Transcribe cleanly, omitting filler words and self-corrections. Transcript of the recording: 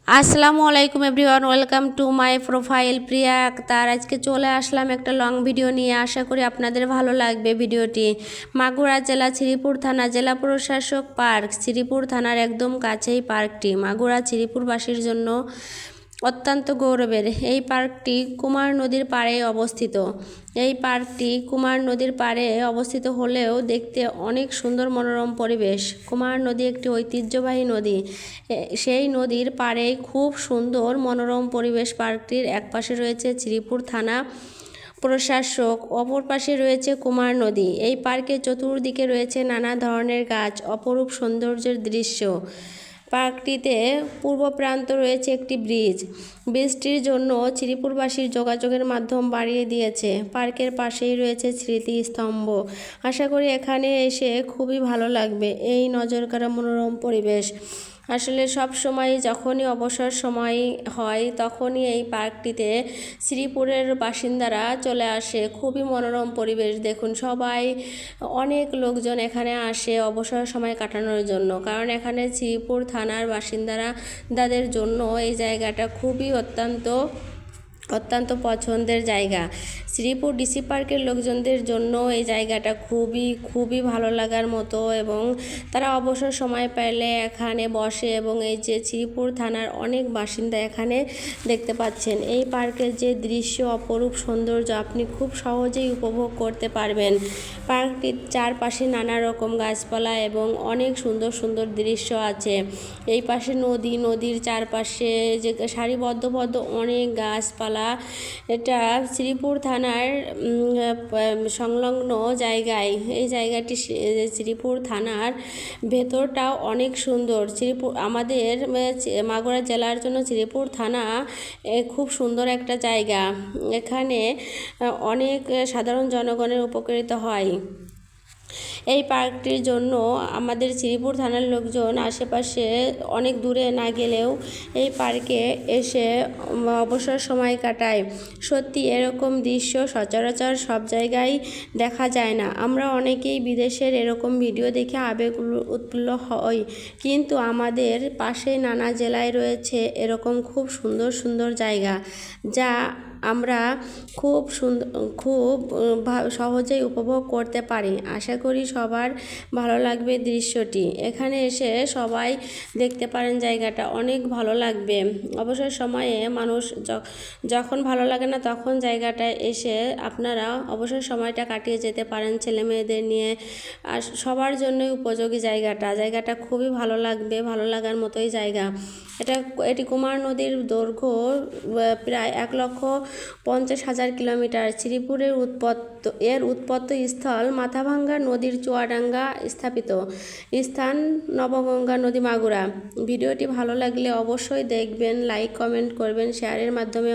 আসসালামু আলাইকুম everyone, welcome to my profile Priya Akter. আজকে চলে আসলাম একটা লং ভিডিও নিয়ে। আশা করি আপনাদের ভালো লাগবে ভিডিওটি। মাগুরা জেলা শ্রীপুর থানা জেলা প্রশাসক পার্ক, শ্রীপুর থানার একদম কাছেই পার্কটি। মাগুরা শ্রীপুরবাসীর জন্য অত্যন্ত গৌরবের। এই পার্কটি কুমার নদীর পাড়ে অবস্থিত। এই পার্কটি কুমার নদীর পাড়ে অবস্থিত হলেও দেখতে অনেক সুন্দর মনোরম পরিবেশ। কুমার নদী একটি ঐতিহ্যবাহী নদী। সেই নদীর পাড়ে খুব সুন্দর মনোরম পরিবেশ। পার্কটির একপাশে রয়েছে শ্রীপুর থানা প্রশাসক, অপর পাশে রয়েছে কুমার নদী। এই পার্কের চতুর্দিকে রয়েছে নানা ধরনের গাছ, অপরূপ সৌন্দর্যের দৃশ্য। পার্কটিতে পূর্ব প্রান্ত রয়েছে একটি ব্রিজ। ব্রিজটির জন্য শ্রীপুরবাসীর যোগাযোগের মাধ্যম বাড়িয়ে দিয়েছে। পার্কের পাশেই রয়েছে স্মৃতিস্তম্ভ। আশা করি এখানে এসে খুবই ভালো লাগবে। এই নজরকাড়া মনোরম পরিবেশ আসলে সব সময় যখনই অবসর সময় হয় তখনই এই পার্কটিতে শ্রীপুরের বাসিন্দারা চলে আসে। খুবই মনোরম পরিবেশ। দেখুন, সবাই অনেক লোকজন এখানে আসে অবসর সময় কাটানোর জন্য, কারণ এখানে শ্রীপুর থানার বাসিন্দারা তাদের জন্য এই জায়গাটা খুবই অত্যন্ত পছন্দের জায়গা। শ্রীপুর ডিসি পার্কের লোকজনদের জন্য এই জায়গাটা খুবই ভালো লাগার মতো, এবং তারা অবসর সময় পেলে এখানে বসে। এবং এই যে শ্রীপুর থানার অনেক বাসিন্দা এখানে দেখতে পাচ্ছেন, এই পার্কের যে দৃশ্য, অপরূপ সৌন্দর্য আপনি খুব সহজেই উপভোগ করতে পারবেন। পার্কটির চারপাশে নানা রকম গাছপালা এবং অনেক সুন্দর সুন্দর দৃশ্য আছে। এই পাশে নদীর চারপাশে যে সারিবদ্ধ অনেক গাছপালা। এটা শ্রীপুর থানার সংলগ্ন জায়গায়। এই জায়গাটি শ্রীপুর থানার ভেতরটাও অনেক সুন্দর। আমাদের মাগুরা জেলার জন্য শ্রীপুর থানা খুব সুন্দর একটা জায়গা। এখানে অনেক সাধারণ জনগণের উপকৃত হয়। এই পার্কটির জন্য আমাদের শ্রীপুর থানার লোকজন আশেপাশে অনেক দূরে না গেলেও এই পার্কে এসে অবসর সময় কাটায়। সত্যি এরকম দৃশ্য সচরাচর সব জায়গায় দেখা যায় না। আমরা অনেকেই বিদেশের এরকম ভিডিও দেখে আবেগ উৎফুল্ল হই, কিন্তু আমাদের পাশে নানা জেলায় রয়েছে এরকম খুব সুন্দর জায়গা, যা আমরা খুব সহজেই উপভোগ করতে পারি। আশা করি সবার ভালো লাগবে দৃশ্যটি। এখানে এসে সবাই দেখতে পারেন, জায়গাটা অনেক ভালো লাগবে। অবসর সময়ে মানুষ যখন ভালো লাগে না তখন জায়গাটায় এসে আপনারা অবসর সময়টা কাটিয়ে যেতে পারেন ছেলে মেয়েদের নিয়ে। আর সবার জন্যই উপযোগী জায়গাটা খুবই ভালো লাগবে, ভালো লাগার মতোই জায়গা। এটি কুমার নদীর দৈর্ঘ্য প্রায় 1,50,000 কিলোমিটার। শ্রীপুরের উৎপত্তি স্থল মাথাভাঙ্গা নদীর চুয়াডাঙ্গা স্থাপিত। স্থান নবগঙ্গা নদী, মাগুরা। ভিডিওটি ভালো লাগলে অবশ্যই দেখবেন, লাইক কমেন্ট করবেন, শেয়ারের মাধ্যমে